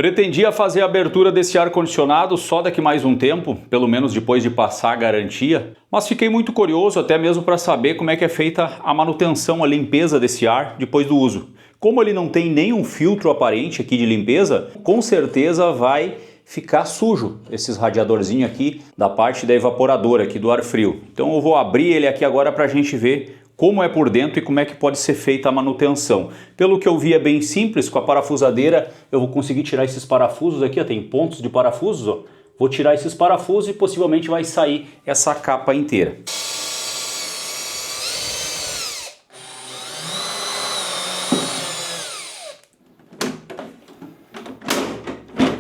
Pretendia fazer a abertura desse ar-condicionado só daqui mais um tempo, pelo menos depois de passar a garantia, mas fiquei muito curioso até mesmo para saber como é que é feita a manutenção, a limpeza desse ar depois do uso. Como ele não tem nenhum filtro aparente aqui de limpeza, com certeza vai ficar sujo esses radiadorzinhos aqui da parte da evaporadora aqui do ar frio. Então eu vou abrir ele aqui agora para a gente ver como é por dentro e como é que pode ser feita a manutenção. Pelo que eu vi é bem simples, com a parafusadeira eu vou conseguir tirar esses parafusos aqui, ó, tem pontos de parafusos, ó. Vou tirar esses parafusos e possivelmente vai sair essa capa inteira.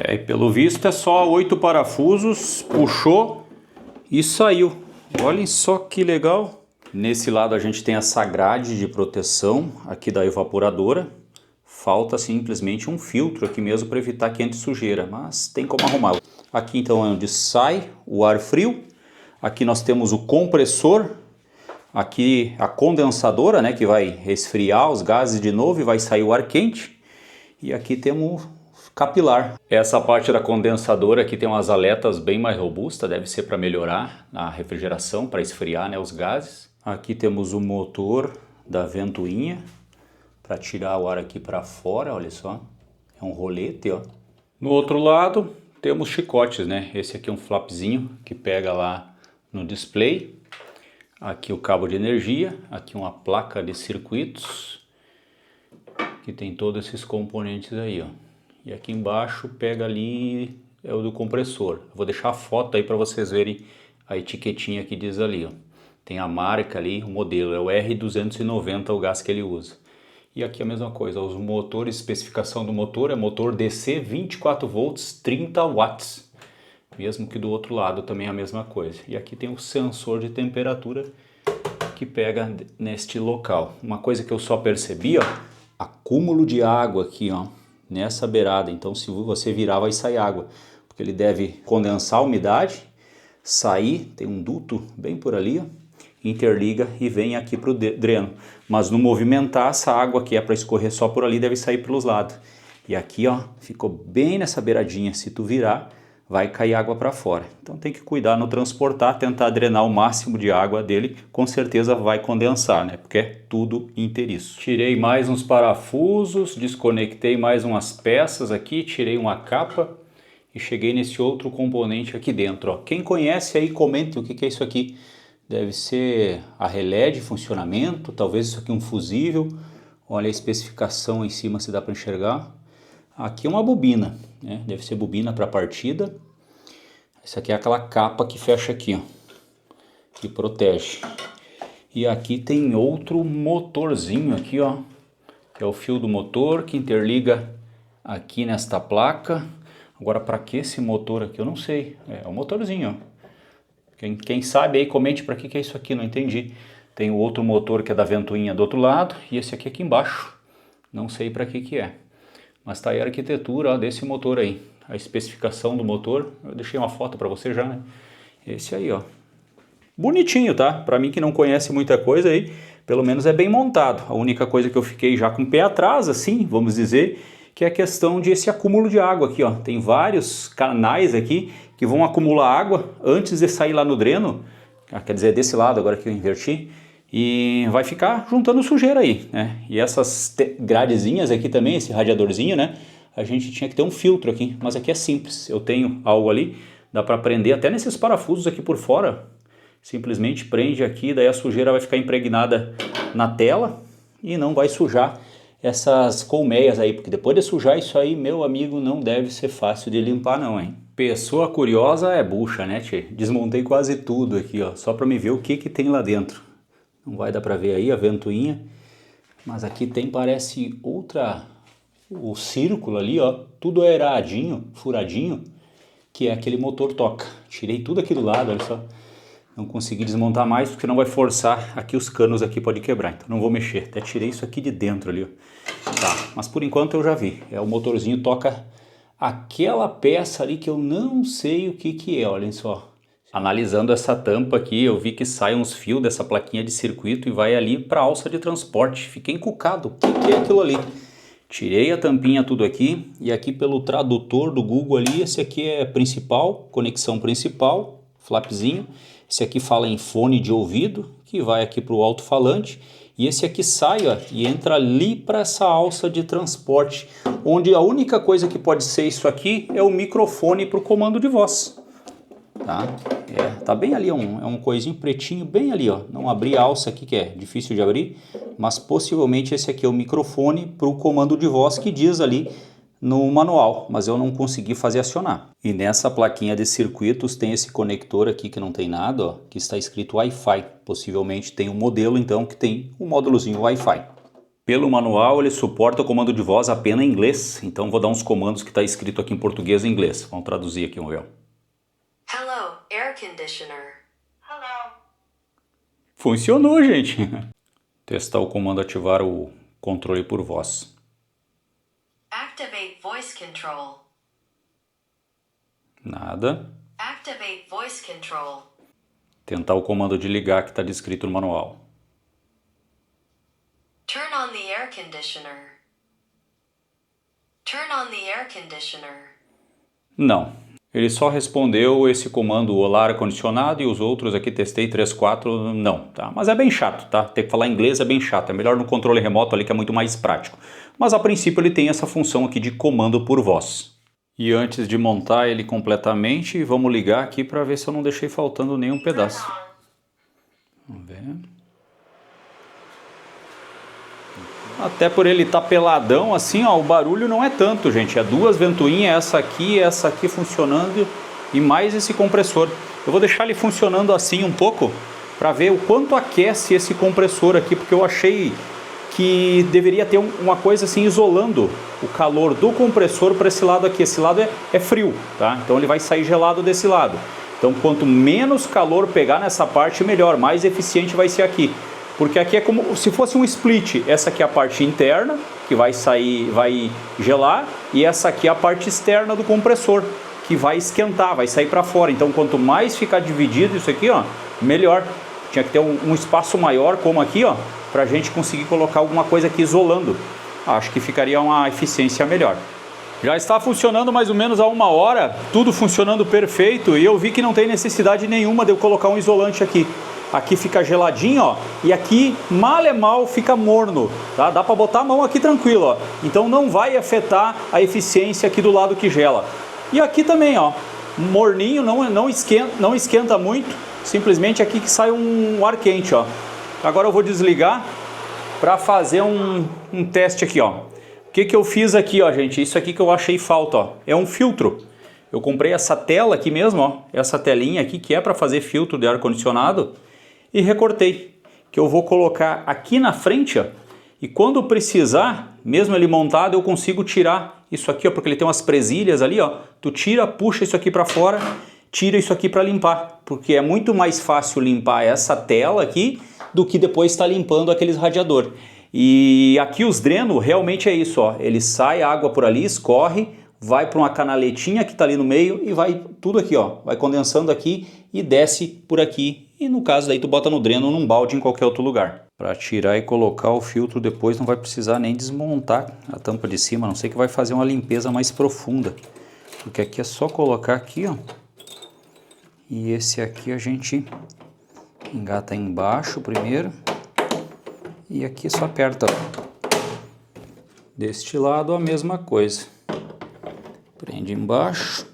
E pelo visto é só 8 parafusos, puxou e saiu. Olhem só que legal. Nesse lado a gente tem essa grade de proteção aqui da evaporadora. Falta simplesmente um filtro aqui mesmo para evitar que entre sujeira, mas tem como arrumar. Aqui então é onde sai o ar frio. Aqui nós temos o compressor. Aqui a condensadora, né, que vai resfriar os gases de novo e vai sair o ar quente. E aqui temos capilar. Essa parte da condensadora aqui tem umas aletas bem mais robustas, deve ser para melhorar a refrigeração, para esfriar, né, os gases. Aqui temos o motor da ventoinha para tirar o ar aqui para fora, olha só. É um rolete, ó. No outro lado temos chicotes, né? Esse aqui é um flapzinho que pega lá no display. Aqui o cabo de energia, aqui uma placa de circuitos que tem todos esses componentes aí, ó. E aqui embaixo pega ali é o do compressor. Vou deixar a foto aí para vocês verem a etiquetinha que diz ali, ó. Tem a marca ali, o modelo, é o R290 o gás que ele usa. E aqui a mesma coisa, os motores, especificação do motor é motor DC 24 volts, 30 watts. Mesmo que do outro lado também é a mesma coisa. E aqui tem o sensor de temperatura que pega neste local. Uma coisa que eu só percebi, ó, acúmulo de água aqui, ó, nessa beirada. Então se você virar vai sair água, porque ele deve condensar a umidade, sair, tem um duto bem por ali, ó, interliga e vem aqui para o dreno. Mas no movimentar, essa água que é para escorrer só por ali deve sair pelos lados. E aqui, ó, ficou bem nessa beiradinha. Se tu virar, vai cair água para fora. Então tem que cuidar no transportar, tentar drenar o máximo de água dele. Com certeza vai condensar, né? Porque é tudo inteiriço. Tirei mais uns parafusos, desconectei mais umas peças aqui, tirei uma capa e cheguei nesse outro componente aqui dentro, ó. Quem conhece aí, comente o que é isso aqui. Deve ser a relé de funcionamento, talvez isso aqui é um fusível. Olha a especificação em cima se dá para enxergar. Aqui é uma bobina, né? Deve ser bobina para partida. Essa aqui é aquela capa que fecha aqui, ó, que protege. E aqui tem outro motorzinho aqui, ó, que é o fio do motor que interliga aqui nesta placa. Agora para que esse motor aqui eu não sei, é o motorzinho, ó. Quem sabe aí comente para que é isso aqui, não entendi. Tem o outro motor que é da ventoinha do outro lado e esse aqui embaixo. Não sei para que é. Mas tá aí a arquitetura, ó, desse motor aí. A especificação do motor, eu deixei uma foto para você já, né? Esse aí, ó. Bonitinho, tá? Para mim que não conhece muita coisa aí, pelo menos é bem montado. A única coisa que eu fiquei já com o pé atrás, assim, vamos dizer, que é a questão desse acúmulo de água aqui, ó. Tem vários canais aqui que vão acumular água antes de sair lá no dreno, quer dizer, desse lado agora que eu inverti, e vai ficar juntando sujeira aí, né? E essas gradezinhas aqui também, esse radiadorzinho, né? A gente tinha que ter um filtro aqui, mas aqui é simples. Eu tenho algo ali, dá para prender até nesses parafusos aqui por fora. Simplesmente prende aqui, daí a sujeira vai ficar impregnada na tela e não vai sujar essas colmeias aí, porque depois de sujar isso aí, meu amigo, não deve ser fácil de limpar não, hein? Pessoa curiosa é bucha, né, tchê? Desmontei quase tudo aqui, ó, só para me ver o que tem lá dentro. Não vai dar para ver aí a ventoinha, mas aqui tem, parece outra, o círculo ali, ó, tudo aeradinho, furadinho, que é aquele motor toca. Tirei tudo aqui do lado, olha só. Não consegui desmontar mais porque não vai forçar aqui os canos aqui, pode quebrar, então não vou mexer. Até tirei isso aqui de dentro ali, ó. Tá, mas por enquanto eu já vi, é o motorzinho toca aquela peça ali que eu não sei o que é, olhem só. Analisando essa tampa aqui, eu vi que sai uns fios dessa plaquinha de circuito e vai ali para a alça de transporte. Fiquei encucado, o que é aquilo ali? Tirei a tampinha tudo aqui e aqui pelo tradutor do Google ali, esse aqui é principal, conexão principal, flapzinho. Esse aqui fala em fone de ouvido, que vai aqui para o alto-falante. E esse aqui sai, ó, e entra ali para essa alça de transporte, onde a única coisa que pode ser isso aqui é o microfone para o comando de voz. Tá? Tá bem ali, é um coisinho pretinho bem ali, ó. Não abri a alça aqui que é difícil de abrir, mas possivelmente esse aqui é o microfone para o comando de voz que diz ali no manual, mas eu não consegui fazer acionar. E nessa plaquinha de circuitos tem esse conector aqui que não tem nada, ó, que está escrito Wi-Fi. Possivelmente tem um modelo então que tem um módulozinho Wi-Fi. Pelo manual ele suporta o comando de voz apenas em inglês, então vou dar uns comandos que está escrito aqui em português e inglês. Vamos traduzir aqui, vamos ver. Hello, air conditioner. Hello. Funcionou, gente. Testar o comando ativar o controle por voz. Activate voice control. Nada. Activate voice control. Tentar o comando de ligar que está descrito no manual. Turn on the air conditioner. Turn on the air conditioner. Não. Ele só respondeu esse comando olá ar-condicionado e os outros aqui testei 3, 4, não, tá? Mas é bem chato, tá? Ter que falar inglês é bem chato, é melhor no controle remoto ali que é muito mais prático. Mas a princípio ele tem essa função aqui de comando por voz. E antes de montar ele completamente, vamos ligar aqui para ver se eu não deixei faltando nenhum pedaço. Vamos ver. Até por ele estar peladão assim, ó, o barulho não é tanto, gente. É duas ventoinhas, essa aqui funcionando e mais esse compressor. Eu vou deixar ele funcionando assim um pouco para ver o quanto aquece esse compressor aqui, porque eu achei que deveria ter uma coisa assim isolando o calor do compressor para esse lado aqui. Esse lado é frio, tá? Então ele vai sair gelado desse lado. Então quanto menos calor pegar nessa parte, melhor, mais eficiente vai ser aqui. Porque aqui é como se fosse um split. Essa aqui é a parte interna, que vai sair, vai gelar, e essa aqui é a parte externa do compressor, que vai esquentar, vai sair para fora. Então quanto mais ficar dividido isso aqui, ó, melhor. Tinha que ter um espaço maior, como aqui, ó, para a gente conseguir colocar alguma coisa aqui isolando. Acho que ficaria uma eficiência melhor. Já está funcionando mais ou menos há 1 hora, tudo funcionando perfeito, e eu vi que não tem necessidade nenhuma de eu colocar um isolante aqui. Aqui fica geladinho, ó, e aqui mal é mal fica morno, tá? Dá para botar a mão aqui tranquilo, ó. Então não vai afetar a eficiência aqui do lado que gela. E aqui também, ó, morninho, não esquenta muito, simplesmente aqui que sai um ar quente, ó. Agora eu vou desligar para fazer um teste aqui, ó. O que eu fiz aqui, ó, gente? Isso aqui que eu achei falta, ó, é um filtro. Eu comprei essa tela aqui mesmo, ó, essa telinha aqui que é para fazer filtro de ar-condicionado. E recortei, que eu vou colocar aqui na frente, ó, e quando precisar, mesmo ele montado, eu consigo tirar isso aqui, ó, porque ele tem umas presilhas ali, ó, tu tira, puxa isso aqui para fora, tira isso aqui para limpar, porque é muito mais fácil limpar essa tela aqui do que depois estar limpando aqueles radiador. E aqui os drenos realmente é isso, ó, ele sai água por ali, escorre, vai para uma canaletinha que está ali no meio e vai tudo aqui, ó, vai condensando aqui e desce por aqui. E no caso daí tu bota no dreno ou num balde em qualquer outro lugar. Para tirar e colocar o filtro depois não vai precisar nem desmontar a tampa de cima, a não ser que vai fazer uma limpeza mais profunda. Porque aqui é só colocar aqui, ó. E esse aqui a gente engata embaixo primeiro. E aqui só aperta, ó. Deste lado a mesma coisa. Prende embaixo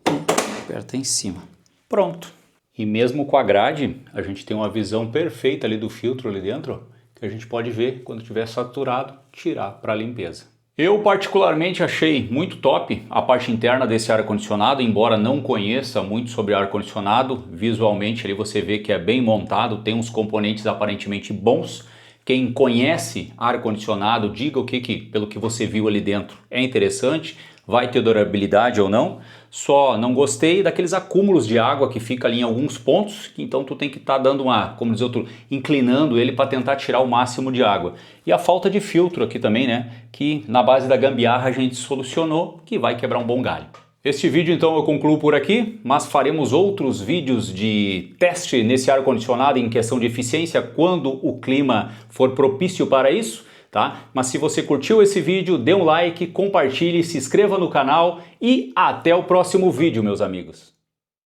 e aperta em cima. Pronto. E mesmo com a grade, a gente tem uma visão perfeita ali do filtro ali dentro, que a gente pode ver quando estiver saturado, tirar para limpeza. Eu particularmente achei muito top a parte interna desse ar-condicionado, embora não conheça muito sobre ar-condicionado, visualmente ali você vê que é bem montado, tem uns componentes aparentemente bons. Quem conhece ar-condicionado, diga o que pelo que você viu ali dentro é interessante, vai ter durabilidade ou não. Só não gostei daqueles acúmulos de água que fica ali em alguns pontos, então tu tem que estar dando uma, como diz outro, inclinando ele para tentar tirar o máximo de água. E a falta de filtro aqui também, né, que na base da gambiarra a gente solucionou, que vai quebrar um bom galho. Este vídeo então eu concluo por aqui, mas faremos outros vídeos de teste nesse ar-condicionado em questão de eficiência quando o clima for propício para isso. tá? Mas se você curtiu esse vídeo, dê um like, compartilhe, se inscreva no canal e até o próximo vídeo, meus amigos.